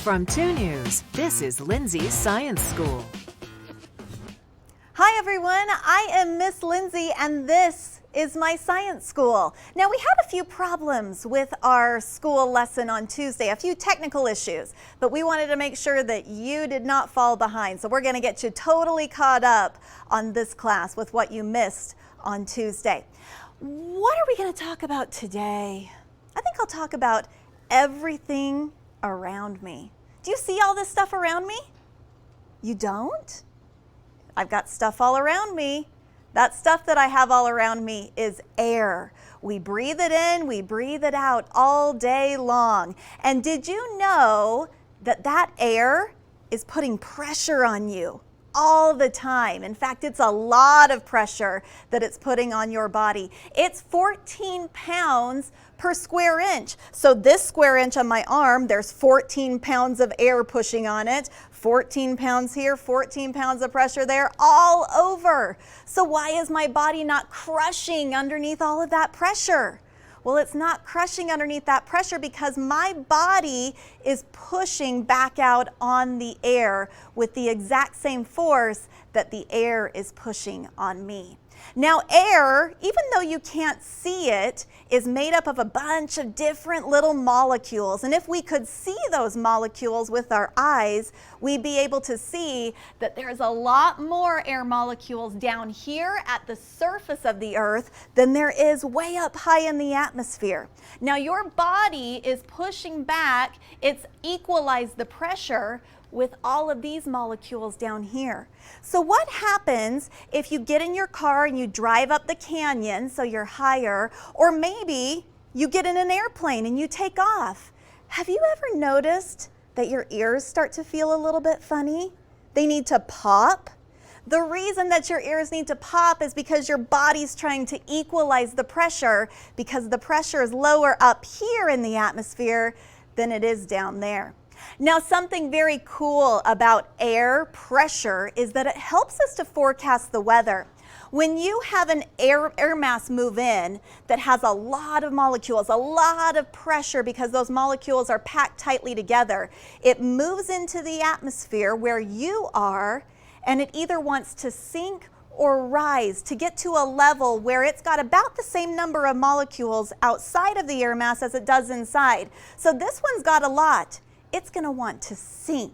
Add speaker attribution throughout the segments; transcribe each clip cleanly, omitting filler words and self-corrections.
Speaker 1: From 2 News, this is Lindsay's Science School.
Speaker 2: Hi everyone, I am Miss Lindsay and this is my science school. Now we had a few problems with our school lesson on Tuesday, a few technical issues, but we wanted to make sure that you did not fall behind. So we're going to get you totally caught up on this class with what you missed on Tuesday. What are we going to talk about today? I think I'll talk about everything around me. Do you see all this stuff around me? You don't? I've got stuff all around me. That stuff that I have all around me is air. We breathe it in, we breathe it out all day long. And did you know that that air is putting pressure on you all the time? In fact, it's a lot of pressure that it's putting on your body. It's 14 pounds per square inch. So this square inch on my arm, there's 14 pounds of air pushing on it. 14 pounds here, 14 pounds of pressure there, all over. So why is my body not crushing underneath all of that pressure? Well, it's not crushing underneath that pressure because my body is pushing back out on the air with the exact same force that the air is pushing on me. Now, air, even though you can't see it, is made up of a bunch of different little molecules. And if we could see those molecules with our eyes, we'd be able to see that there's a lot more air molecules down here at the surface of the Earth than there is way up high in the atmosphere. Now, your body is pushing back, it's equalized the pressure with all of these molecules down here. So what happens if you get in your car and you drive up the canyon so you're higher, or maybe you get in an airplane and you take off? Have you ever noticed that your ears start to feel a little bit funny? They need to pop. The reason that your ears need to pop is because your body's trying to equalize the pressure, because the pressure is lower up here in the atmosphere than it is down there. Now, something very cool about air pressure is that it helps us to forecast the weather. When you have an air mass move in that has a lot of molecules, a lot of pressure because those molecules are packed tightly together, it moves into the atmosphere where you are, and it either wants to sink or rise to get to a level where it's got about the same number of molecules outside of the air mass as it does inside. So this one's got a lot. It's going to want to sink.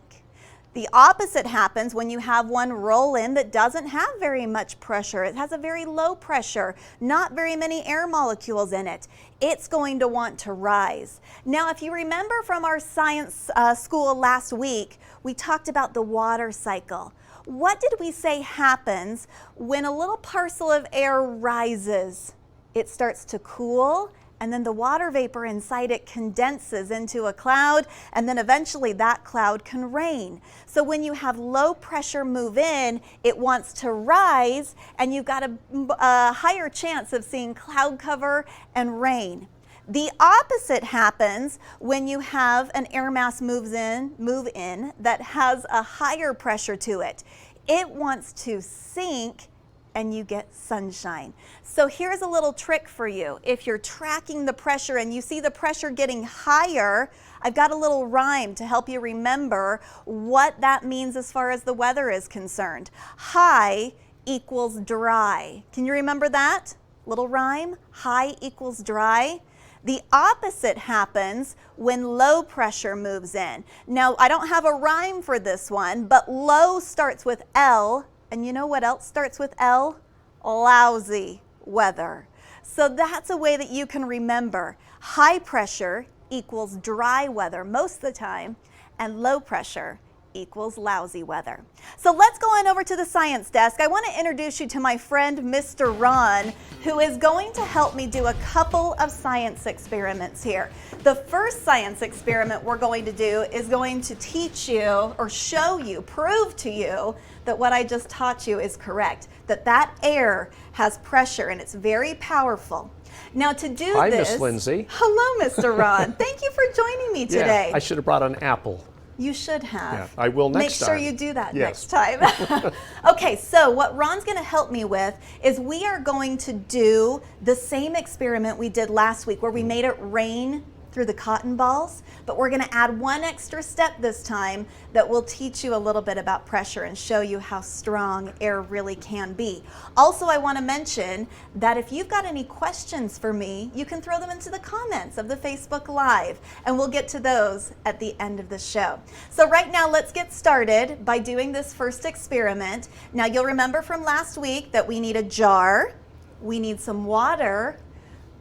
Speaker 2: The opposite happens when you have one roll in that doesn't have very much pressure. It has a very low pressure, not very many air molecules in it. It's going to want to rise. Now, if you remember from our science school last week, we talked about the water cycle. What did we say happens when a little parcel of air rises? It starts to cool, and then the water vapor inside it condenses into a cloud, and then eventually that cloud can rain. So when you have low pressure move in, it wants to rise, and you've got a higher chance of seeing cloud cover and rain. The opposite happens when you have an air mass move in that has a higher pressure to it. It wants to sink, and you get sunshine. So here's a little trick for you. If you're tracking the pressure and you see the pressure getting higher, I've got a little rhyme to help you remember what that means as far as the weather is concerned. High equals dry. Can you remember that little rhyme? High equals dry. The opposite happens when low pressure moves in. Now, I don't have a rhyme for this one, but low starts with L. And you know what else starts with L? Lousy weather. So that's a way that you can remember. High pressure equals dry weather most of the time, and low pressure equals lousy weather. So let's go on over to the science desk. I want to introduce you to my friend, Mr. Ron, who is going to help me do a couple of science experiments here. The first science experiment we're going to do is going to teach you, or show you, prove to you that what I just taught you is correct, that air has pressure and it's very powerful. Now to do
Speaker 3: Hi,
Speaker 2: this...
Speaker 3: Miss Lindsay.
Speaker 2: Hello, Mr. Ron. Thank you for joining me today.
Speaker 3: Yeah, I should have brought an apple.
Speaker 2: You should have.
Speaker 3: Yeah, I will next time.
Speaker 2: Make sure you do that
Speaker 3: Yes.
Speaker 2: next time. Okay, so what Ron's going to help me with is we are going to do the same experiment we did last week where we made it rain through the cotton balls, but we're gonna add one extra step this time that will teach you a little bit about pressure and show you how strong air really can be. Also, I wanna mention that if you've got any questions for me, you can throw them into the comments of the Facebook Live, and we'll get to those at the end of the show. So right now, let's get started by doing this first experiment. Now, you'll remember from last week that we need a jar, we need some water,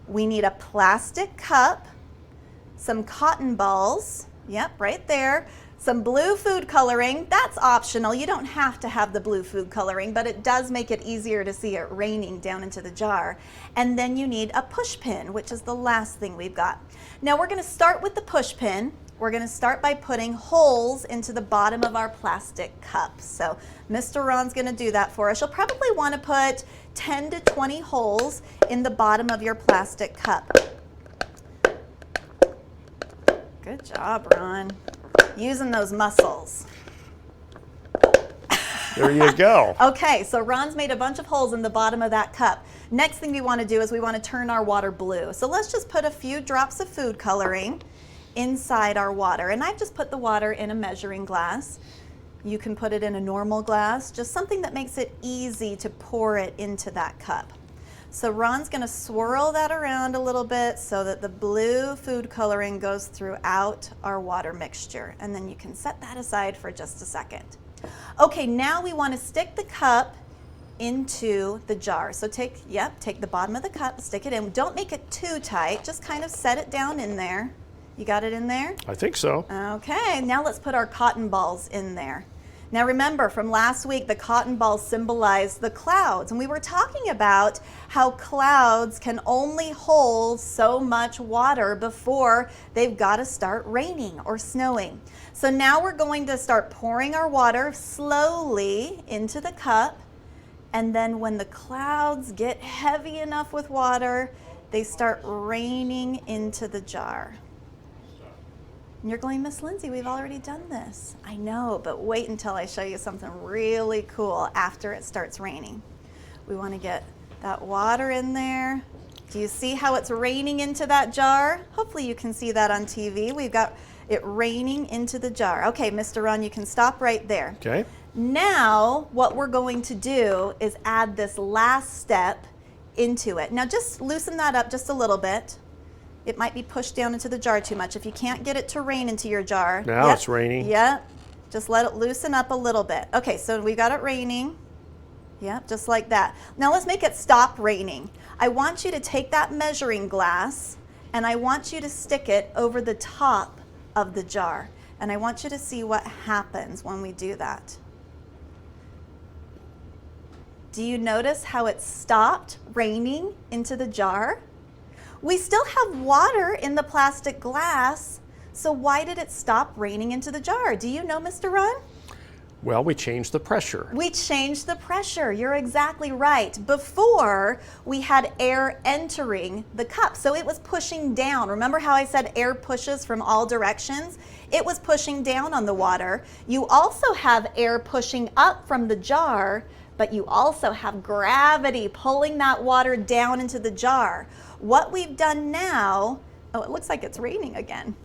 Speaker 2: we need a plastic cup, some cotton balls, yep, right there, some blue food coloring. That's optional. You don't have to have the blue food coloring, but it does make it easier to see it raining down into the jar. And then you need a push pin, which is the last thing we've got. Now we're going to start with the push pin. We're going to start by putting holes into the bottom of our plastic cup. So Mr. Ron's going to do that for us. You'll probably want to put 10 to 20 holes in the bottom of your plastic cup. Good job, Ron. Using those muscles.
Speaker 3: There you go.
Speaker 2: Okay, so Ron's made a bunch of holes in the bottom of that cup. Next thing we want to do is we want to turn our water blue. So let's just put a few drops of food coloring inside our water. And I've just put the water in a measuring glass. You can put it in a normal glass, just something that makes it easy to pour it into that cup. So Ron's going to swirl that around a little bit so that the blue food coloring goes throughout our water mixture. And then you can set that aside for just a second. Okay, now we want to stick the cup into the jar. So take the bottom of the cup, stick it in. Don't make it too tight, just kind of set it down in there. You got it in there?
Speaker 3: I think so.
Speaker 2: Okay, now let's put our cotton balls in there. Now remember from last week, the cotton balls symbolize the clouds, and we were talking about how clouds can only hold so much water before they've got to start raining or snowing. So now we're going to start pouring our water slowly into the cup, and then when the clouds get heavy enough with water, they start raining into the jar. And you're going, Miss Lindsay, we've already done this. I know, but wait until I show you something really cool after it starts raining. We want to get that water in there. Do you see how it's raining into that jar? Hopefully you can see that on TV. We've got it raining into the jar. Okay, Mr. Ron, you can stop right there.
Speaker 3: Okay.
Speaker 2: Now, what we're going to do is add this last step into it. Now, just loosen that up just a little bit. It might be pushed down into the jar too much. If you can't get it to rain into your jar.
Speaker 3: Now it's raining.
Speaker 2: Yep. Just let it loosen up a little bit. Okay, so we got it raining. Yep, just like that. Now let's make it stop raining. I want you to take that measuring glass and I want you to stick it over the top of the jar. And I want you to see what happens when we do that. Do you notice how it stopped raining into the jar? We still have water in the plastic glass, so why did it stop raining into the jar? Do you know, Mr. Ron?
Speaker 3: Well, we changed the pressure.
Speaker 2: We changed the pressure. You're exactly right. Before, we had air entering the cup, so it was pushing down. Remember how I said air pushes from all directions? It was pushing down on the water. You also have air pushing up from the jar, but you also have gravity pulling that water down into the jar. What we've done now, oh, it looks like it's raining again.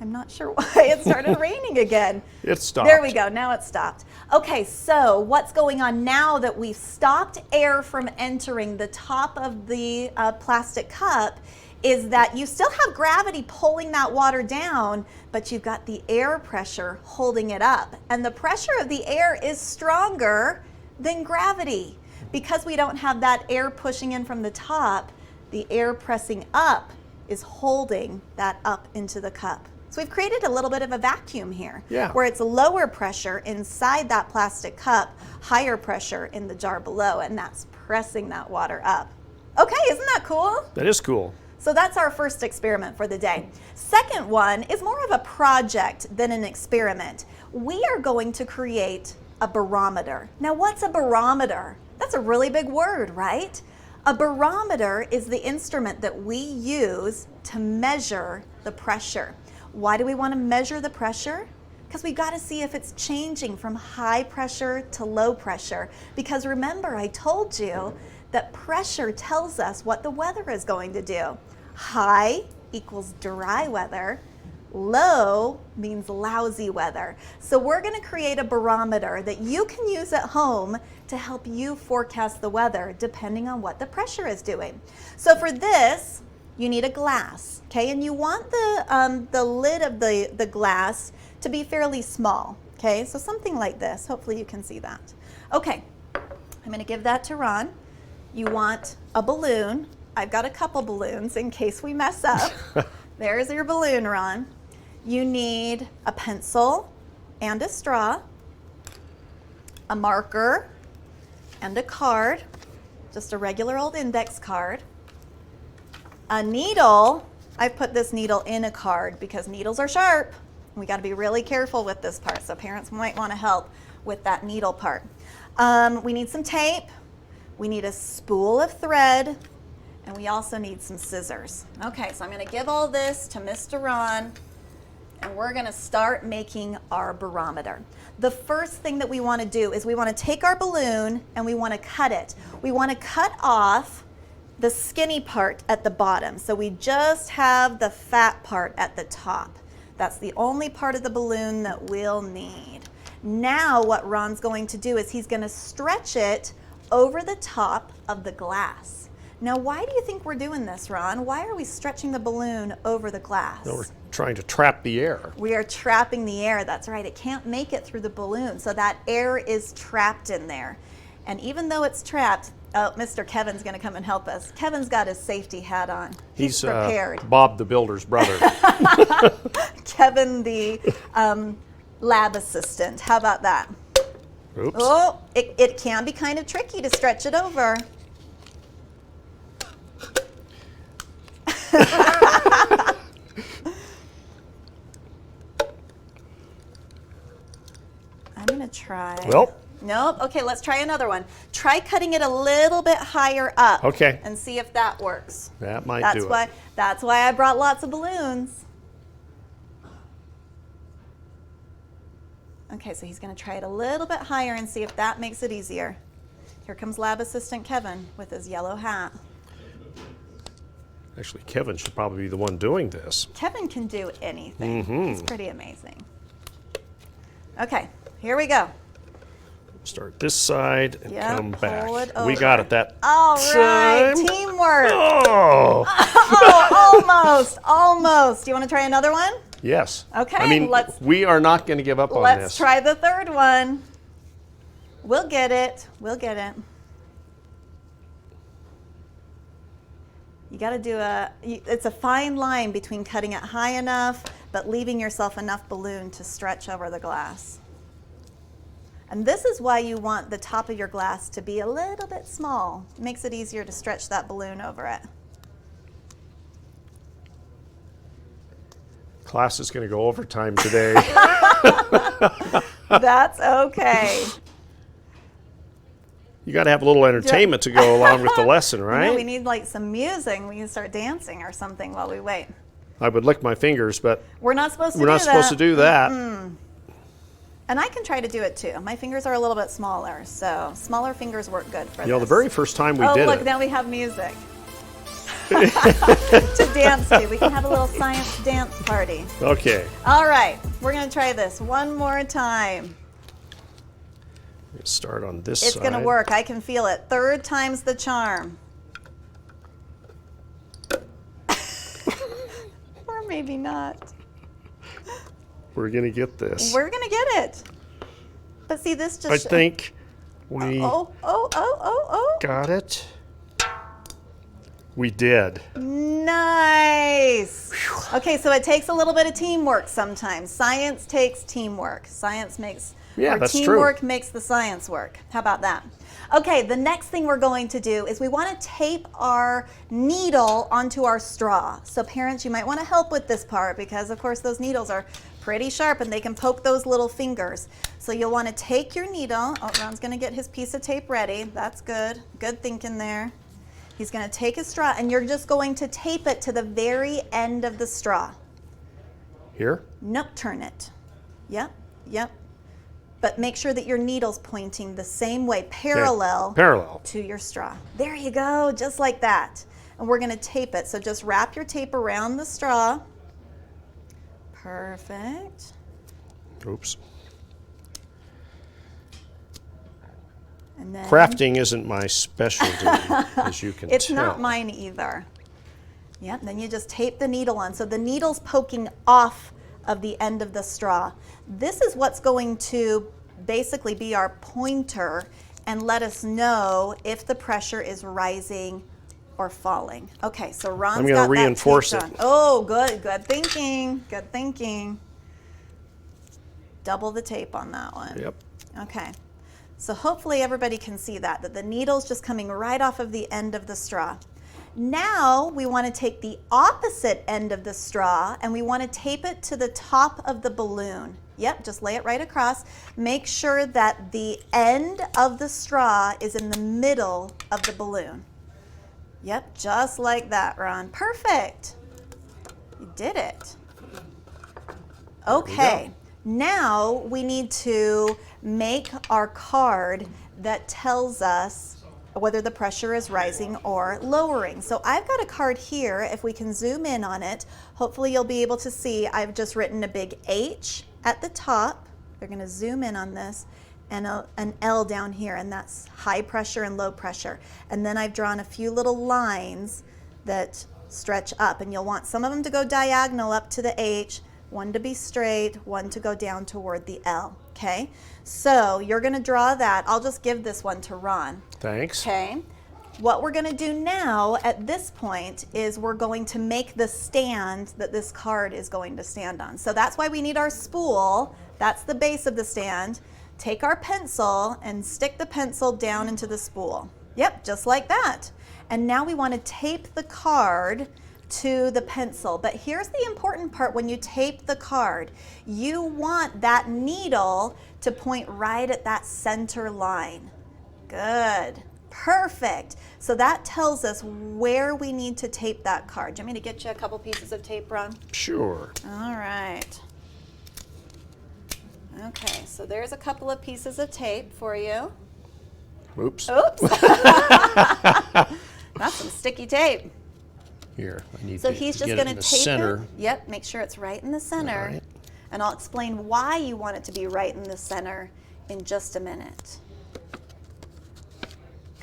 Speaker 2: I'm not sure why it started raining again.
Speaker 3: It stopped.
Speaker 2: There we go, now it stopped. Okay, so what's going on now that we've stopped air from entering the top of the plastic cup is that you still have gravity pulling that water down, but you've got the air pressure holding it up. And the pressure of the air is stronger than gravity. Because we don't have that air pushing in from the top, the air pressing up is holding that up into the cup. So we've created a little bit of a vacuum here, where it's lower pressure inside that plastic cup, higher pressure in the jar below, and that's pressing that water up. Okay, isn't that cool?
Speaker 3: That is cool.
Speaker 2: So that's our first experiment for the day. Second one is more of a project than an experiment. We are going to create a barometer. Now, what's a barometer? That's a really big word, right? A barometer is the instrument that we use to measure the pressure. Why do we want to measure the pressure? Because we've got to see if it's changing from high pressure to low pressure. Because remember, I told you that pressure tells us what the weather is going to do. High equals dry weather. Low means lousy weather. So we're going to create a barometer that you can use at home to help you forecast the weather depending on what the pressure is doing. So for this, you need a glass, okay? And you want the lid of the glass to be fairly small, okay? So something like this. Hopefully you can see that. Okay, I'm going to give that to Ron. You want a balloon. I've got a couple balloons in case we mess up. There's your balloon, Ron. You need a pencil and a straw, a marker, and a card, just a regular old index card, a needle. I've put this needle in a card because needles are sharp. We got to be really careful with this part, so parents might want to help with that needle part. We need some tape, we need a spool of thread, and we also need some scissors. Okay, so I'm going to give all this to Mr. Ron, and we're going to start making our barometer. The first thing that we want to do is we want to take our balloon and we want to cut it. We want to cut off the skinny part at the bottom, so we just have the fat part at the top. That's the only part of the balloon that we'll need. Now what Ron's going to do is he's going to stretch it over the top of the glass. Now why do you think we're doing this, Ron? Why are we stretching the balloon over the glass?
Speaker 3: No, we're trying to trap the air.
Speaker 2: We are trapping the air, that's right. It can't make it through the balloon, so that air is trapped in there. And even though it's trapped, oh, Mr. Kevin's going to come and help us. Kevin's got his safety hat on. He's prepared.
Speaker 3: Bob the builder's brother.
Speaker 2: Kevin the lab assistant. How about that?
Speaker 3: Oops.
Speaker 2: Oh, it can be kind of tricky to stretch it over. I'm going to try.
Speaker 3: Well.
Speaker 2: Nope. Okay, let's try another one. Try cutting it a little bit higher up.
Speaker 3: Okay.
Speaker 2: And see if that works.
Speaker 3: That might do it.
Speaker 2: That's why I brought lots of balloons. Okay, so he's going to try it a little bit higher and see if that makes it easier. Here comes lab assistant Kevin with his yellow hat.
Speaker 3: Actually, Kevin should probably be the one doing this.
Speaker 2: Kevin can do anything. He's pretty amazing. Okay, here we go.
Speaker 3: Start this side and come back.
Speaker 2: Pull it over.
Speaker 3: We got it that
Speaker 2: All right,
Speaker 3: time.
Speaker 2: teamwork.
Speaker 3: Oh!
Speaker 2: Oh, almost. Do you want to try another one?
Speaker 3: Yes.
Speaker 2: Okay,
Speaker 3: I mean, we are not going to give up on this.
Speaker 2: Let's try the third one. We'll get it. We'll get it. You got to do it's a fine line between cutting it high enough but leaving yourself enough balloon to stretch over the glass. And this is why you want the top of your glass to be a little bit small. It makes it easier to stretch that balloon over it.
Speaker 3: Class is going to go overtime today.
Speaker 2: That's okay.
Speaker 3: You got to have a little entertainment to go along with the lesson, right?
Speaker 2: You know, we need like some music. We can start dancing or something while we wait.
Speaker 3: I would lick my fingers, but
Speaker 2: we're not supposed to
Speaker 3: we're not supposed to do that.
Speaker 2: And I can try to do it too. My fingers are a little bit smaller, so smaller fingers work good for this.
Speaker 3: You know, the very first time we did
Speaker 2: look,
Speaker 3: it.
Speaker 2: now we have music to dance to. We can have a little science dance party.
Speaker 3: Okay.
Speaker 2: All right, we're going to try this one more time.
Speaker 3: Let's start on this side.
Speaker 2: It's going to work. I can feel it. Third time's the charm. Or maybe not.
Speaker 3: We're going to get this.
Speaker 2: We're going to get it. But see, this just...
Speaker 3: I think we got it. We did.
Speaker 2: Nice. Okay, so it takes a little bit of teamwork sometimes. Science takes teamwork. Science makes...
Speaker 3: that's
Speaker 2: teamwork
Speaker 3: true.
Speaker 2: makes the science work. How about that? Okay, the next thing we're going to do is we want to tape our needle onto our straw. So parents, you might want to help with this part because of course those needles are pretty sharp and they can poke those little fingers. So you'll want to take your needle. Oh, Ron's going to get his piece of tape ready. That's good. Good thinking there. He's going to take his straw and you're just going to tape it to the very end of the straw.
Speaker 3: Here?
Speaker 2: Nope, turn it. Yep, yep. But make sure that your needle's pointing the same way, parallel
Speaker 3: Parallel
Speaker 2: to your straw. There you go, just like that. and we're going to tape it. So just wrap your tape around the straw. Perfect.
Speaker 3: Oops.
Speaker 2: And then
Speaker 3: Crafting isn't my specialty, as you can tell.
Speaker 2: it's not mine either. Yep, then you just tape the needle on. So the needle's poking off of the end of the straw. This is what's going to basically be our pointer and let us know if the pressure is rising or falling. Okay, so Ron's
Speaker 3: I'm going to reinforce it.
Speaker 2: Oh, good thinking, good thinking. Double the tape on that one.
Speaker 3: Yep.
Speaker 2: Okay, so hopefully everybody can see that the needle's just coming right off of the end of the straw. Now we want to take the opposite end of the straw and we want to tape it to the top of the balloon. Yep, just lay it right across. Make sure that the end of the straw is in the middle of the balloon. Yep, just like that, Ron. Perfect. You did it. Okay, now we need to make our card that tells us whether the pressure is rising or lowering. So I've got a card here. If we can zoom in on it, hopefully you'll be able to see I've just written a big H at the top. They're going to zoom in on this, and an L down here, and that's high pressure and low pressure. And then I've drawn a few little lines that stretch up, and you'll want some of them to go diagonal up to the H, one to be straight, one to go down toward the L. Okay, so you're going to draw that. I'll just give this one to Ron.
Speaker 3: Thanks.
Speaker 2: Okay, what we're going to do now at this point is we're going to make the stand that this card is going to stand on. So that's why we need our spool. That's the base of the stand. Take our pencil and stick the pencil down into the spool. Yep, just like that. And now we want to tape the card to the pencil. But here's the important part: when you tape the card, you want that needle to point right at that center line. Good. Perfect. So that tells us where we need to tape that card. Do you want me to get you a couple pieces of tape, Ron?
Speaker 3: Sure.
Speaker 2: All right. Okay, so there's a couple of pieces of tape for you.
Speaker 3: Oops.
Speaker 2: Oops. That's some sticky tape.
Speaker 3: Here, I need
Speaker 2: So
Speaker 3: to
Speaker 2: he's just
Speaker 3: get
Speaker 2: going
Speaker 3: it in
Speaker 2: to
Speaker 3: the
Speaker 2: tape
Speaker 3: center.
Speaker 2: it. Yep, make sure it's right in the center.
Speaker 3: All right.
Speaker 2: And I'll explain why you want it to be right in the center in just a minute.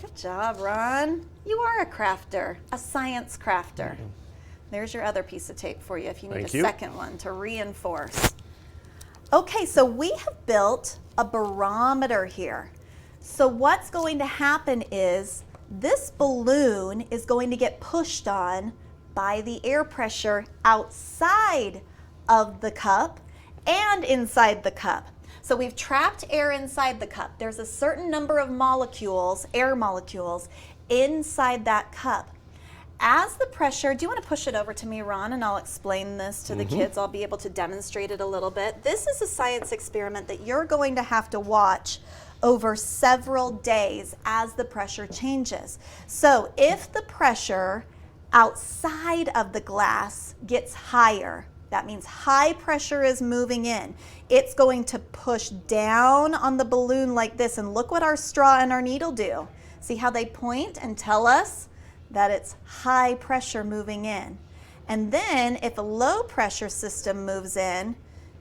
Speaker 2: Good job, Ron. You are a crafter, a science crafter. There's your other piece of tape for you if you need
Speaker 3: Thank
Speaker 2: a
Speaker 3: you.
Speaker 2: second one to reinforce. Okay, so we have built a barometer here. So what's going to happen is this balloon is going to get pushed on by the air pressure outside of the cup and inside the cup. So we've trapped air inside the cup. There's a certain number of molecules, air molecules, inside that cup. As the pressure, do you want to push it over to me, Ron, and I'll explain this to the kids. I'll be able to demonstrate it a little bit. This is a science experiment that you're going to have to watch over several days as the pressure changes. So if the pressure outside of the glass gets higher, that means high pressure is moving in. It's going to push down on the balloon like this, and look what our straw and our needle do. See how they point and tell us that it's high pressure moving in. And then if a low pressure system moves in,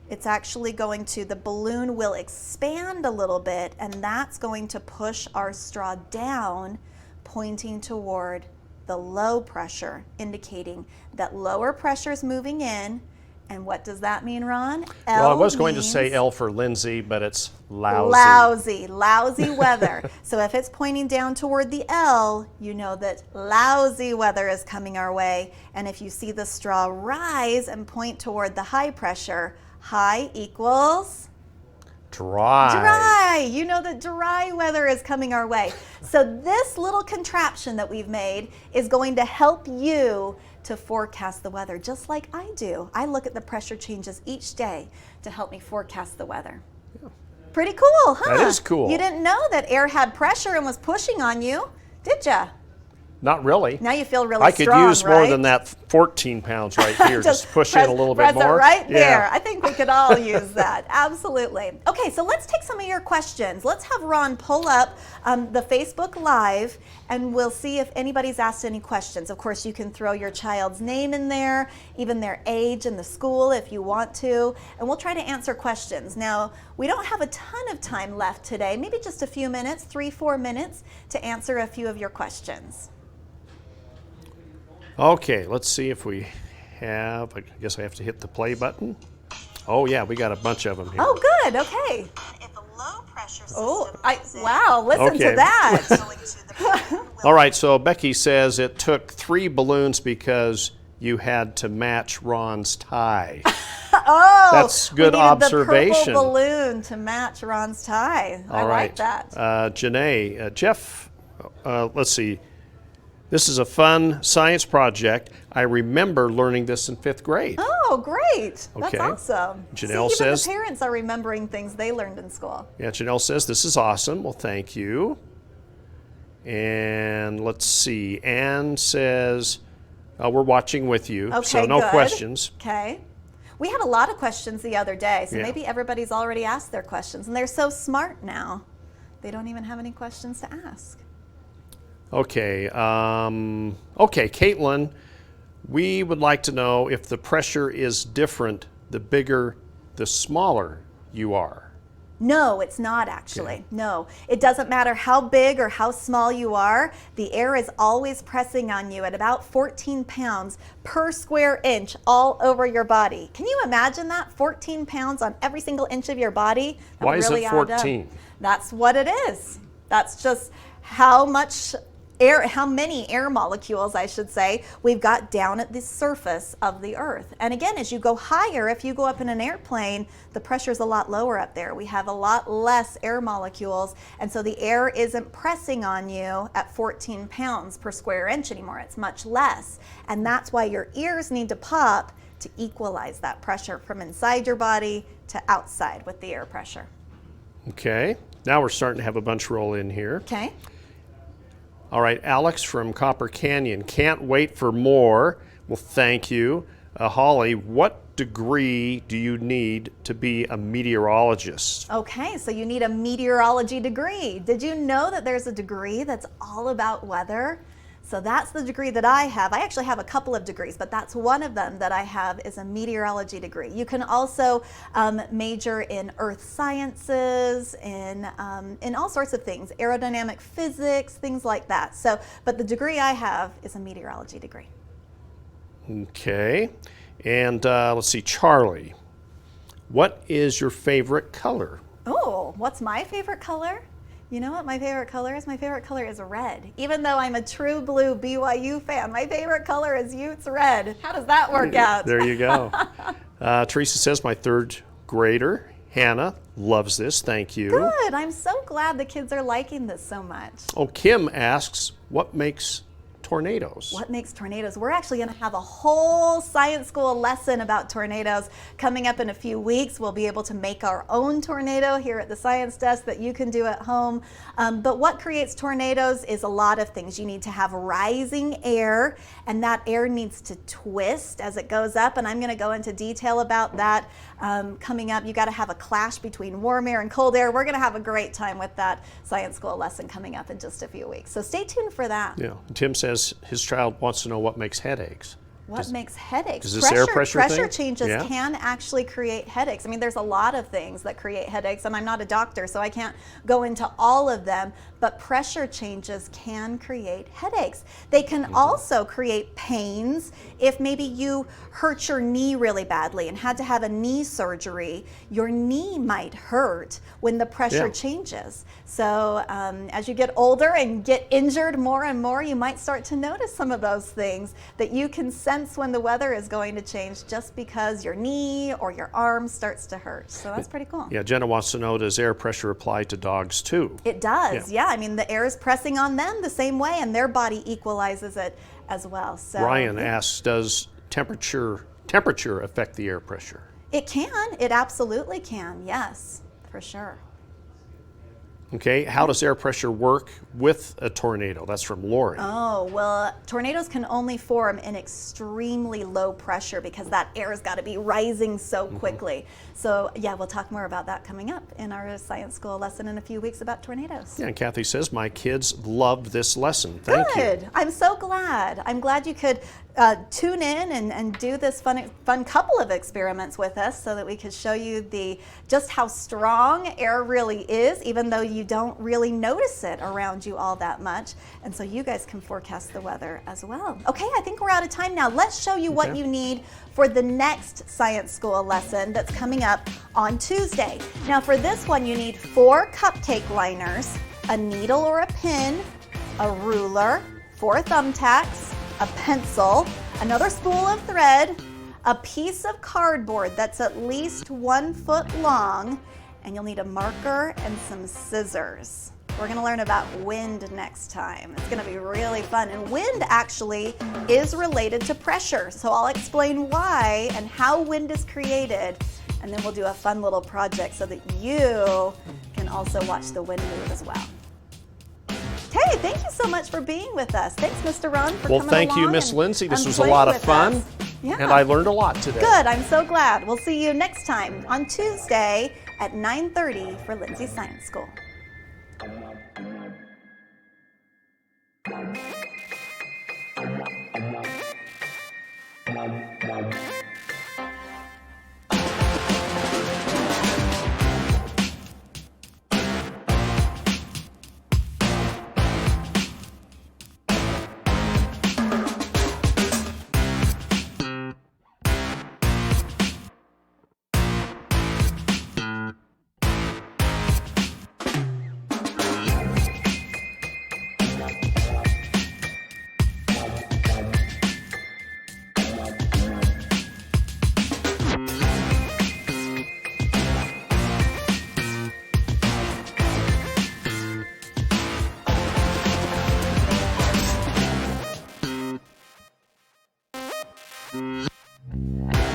Speaker 2: it's actually going to, the balloon will expand a little bit, and that's going to push our straw down, pointing toward the low pressure, indicating that lower pressure is moving in. And what does that mean, Ron?
Speaker 3: Well, I was going to
Speaker 2: means
Speaker 3: say L for Lindsay, but it's lousy.
Speaker 2: Lousy weather. So if it's pointing down toward the L, you know that lousy weather is coming our way. And if you see the straw rise and point toward the high pressure, high equals
Speaker 3: Dry.
Speaker 2: dry. You know that dry weather is coming our way. So this little contraption that we've made is going to help you to forecast the weather, just like I do. I look at the pressure changes each day to help me forecast the weather.
Speaker 3: Yeah.
Speaker 2: Pretty cool, huh?
Speaker 3: That is cool.
Speaker 2: You didn't know that air had pressure and was pushing on you, did ya?
Speaker 3: Not really.
Speaker 2: Now you feel really
Speaker 3: I could
Speaker 2: strong,
Speaker 3: use more
Speaker 2: right?
Speaker 3: than that 14 pounds right here. Just push
Speaker 2: press,
Speaker 3: in a little
Speaker 2: press
Speaker 3: bit more.
Speaker 2: It right
Speaker 3: Yeah.
Speaker 2: there. I think we could all use that. Absolutely. Okay, so let's take some of your questions. Let's have Ron pull up the Facebook Live, and we'll see if anybody's asked any questions. Of course, you can throw your child's name in there, even their age and the school if you want to, and we'll try to answer questions. Now, we don't have a ton of time left today, maybe just a few minutes, 3-4 minutes, to answer a few of your questions.
Speaker 3: Okay, let's see if we have, I guess I have to hit the play button. Oh yeah, we got a bunch of them here.
Speaker 2: Oh, good, okay.
Speaker 4: If a low pressure system
Speaker 2: Wow, listen
Speaker 3: Okay.
Speaker 2: to that.
Speaker 4: going to the
Speaker 3: All right, so Becky says it took 3 balloons because you had to match Ron's tie.
Speaker 2: Oh,
Speaker 3: That's good
Speaker 2: we needed
Speaker 3: observation.
Speaker 2: the purple balloon to match Ron's tie. I
Speaker 3: All right.
Speaker 2: like that.
Speaker 3: Janae, Jeff, let's see. This is a fun science project. I remember learning this in 5th grade.
Speaker 2: Oh, great. That's
Speaker 3: Okay.
Speaker 2: awesome.
Speaker 3: Janelle
Speaker 2: See, even
Speaker 3: says-
Speaker 2: the parents are remembering things they learned in school.
Speaker 3: Yeah, Janelle says this is awesome. Well, thank you. And let's see. Anne says we're watching with you,
Speaker 2: Okay,
Speaker 3: so no
Speaker 2: good.
Speaker 3: questions.
Speaker 2: Okay. We had a lot of questions the other day, so
Speaker 3: Yeah.
Speaker 2: maybe everybody's already asked their questions, and they're so smart now. They don't even have any questions to ask.
Speaker 3: Okay. Okay, Caitlin, we would like to know if the pressure is different the bigger, the smaller you are.
Speaker 2: No, it's not actually.
Speaker 3: Okay.
Speaker 2: No, it doesn't matter how big or how small you are. The air is always pressing on you at about 14 pounds per square inch all over your body. Can you imagine that? 14 pounds on every single inch of your body? That
Speaker 3: Why
Speaker 2: would
Speaker 3: is
Speaker 2: really
Speaker 3: it
Speaker 2: add up.
Speaker 3: 14?
Speaker 2: That's what it is. That's just how much air, how many air molecules, I should say, we've got down at the surface of the Earth. And again, as you go higher, if you go up in an airplane, the pressure's a lot lower up there. We have a lot less air molecules, and so the air isn't pressing on you at 14 pounds per square inch anymore. It's much less. And that's why your ears need to pop to equalize that pressure from inside your body to outside with the air pressure.
Speaker 3: Okay. Now we're starting to have a bunch roll in here.
Speaker 2: Okay?
Speaker 3: All right, Alex from Copper Canyon. Can't wait for more. Well, thank you. Holly, what degree do you need to be a meteorologist?
Speaker 2: Okay, so you need a meteorology degree. Did you know that there's a degree that's all about weather? So that's the degree that I have. I actually have a couple of degrees, but that's one of them that I have is a meteorology degree. You can also major in earth sciences, in all sorts of things, aerodynamic physics, things like that. So, but the degree I have is a meteorology degree.
Speaker 3: Okay. And let's see, Charlie. What is your favorite color?
Speaker 2: Oh, what's my favorite color? You know what my favorite color is? My favorite color is red. Even though I'm a true blue BYU fan, my favorite color is Utes red. How does that work out?
Speaker 3: There you go. Teresa says my 3rd grader, Hannah, loves this. Thank you.
Speaker 2: Good. I'm so glad the kids are liking this so much.
Speaker 3: Oh, Kim asks, what makes tornadoes?
Speaker 2: What makes tornadoes? We're actually going to have a whole science school lesson about tornadoes coming up in a few weeks. We'll be able to make our own tornado here at the science desk that you can do at home. But what creates tornadoes is a lot of things. You need to have rising air, and that air needs to twist as it goes up. And I'm going to go into detail about that coming up. You got to have a clash between warm air and cold air. We're going to have a great time with that science school lesson coming up in just a few weeks. So stay tuned for that.
Speaker 3: Yeah. Tim says his child wants to know what makes headaches.
Speaker 2: What makes headaches?
Speaker 3: Is this air pressure thing?
Speaker 2: changes
Speaker 3: Yeah.
Speaker 2: can actually create headaches. I mean, there's a lot of things that create headaches, and I'm not a doctor, so I can't go into all of them, but pressure changes can create headaches. They can also create pains. If maybe you hurt your knee really badly and had to have a knee surgery, your knee might hurt when the pressure
Speaker 3: Yeah.
Speaker 2: changes. So as you get older and get injured more and more, you might start to notice some of those things that you can sense when the weather is going to change just because your knee or your arm starts to hurt. So that's pretty cool.
Speaker 3: Yeah, Jenna wants to know, does air pressure apply to dogs too?
Speaker 2: It does,
Speaker 3: Yeah.
Speaker 2: yeah. I mean, the air is pressing on them the same way, and their body equalizes it as well. So
Speaker 3: Ryan asks, does temperature affect the air pressure?
Speaker 2: it can. It absolutely can. Yes, for sure.
Speaker 3: Okay, how does air pressure work with a tornado? That's from Lori.
Speaker 2: Oh, well, tornadoes can only form in extremely low pressure because that air's got to be rising so quickly. So, yeah, we'll talk more about that coming up in our science school lesson in a few weeks about tornadoes.
Speaker 3: Yeah, and Kathy says, my kids loved this lesson. Thank you.
Speaker 2: Good. I'm so glad. I'm glad you could tune in and do this fun couple of experiments with us so that we could show you just how strong air really is, even though you don't really notice it around you all that much. And so you guys can forecast the weather as well. Okay, I think we're out of time now. Let's show you what you need for the next science school lesson that's coming up on Tuesday. Now for this one, you need 4 cupcake liners, a needle or a pin, a ruler, 4 thumbtacks, a pencil, another spool of thread, a piece of cardboard that's at least 1 foot long, and you'll need a marker and some scissors. We're going to learn about wind next time. It's going to be really fun. And wind actually is related to pressure. So I'll explain why and how wind is created. And then we'll do a fun little project so that you can also watch the wind move as well. Hey, thank you so much for being with us. Thanks, Mr. Ron, for coming along.
Speaker 3: Well, thank you, Miss Lindsay. This was a lot of fun.
Speaker 2: Yeah.
Speaker 3: And I learned a lot today.
Speaker 2: Good. I'm so glad. We'll see you next time on Tuesday at 9:30 for Lindsay Science School.